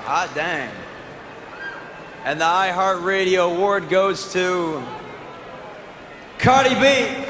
Hot dang. And the iHeartRadio award goes to Cardi B.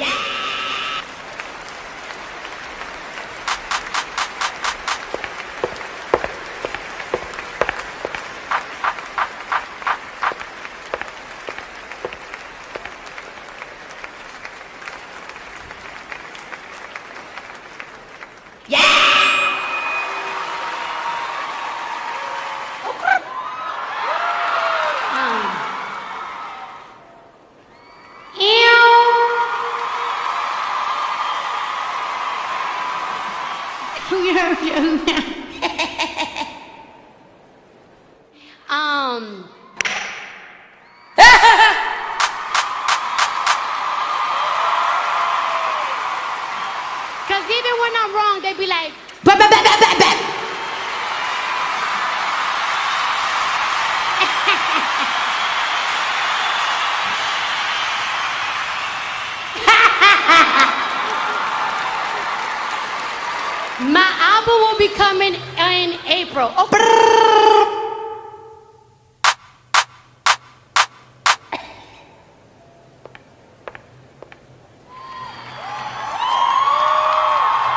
Because even when I'm wrong, they be like, bah, bah, bah, bah, bah, bah. My album will be coming in April. Oh.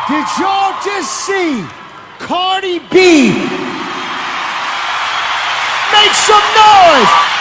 Did y'all just see Cardi B? Make some noise!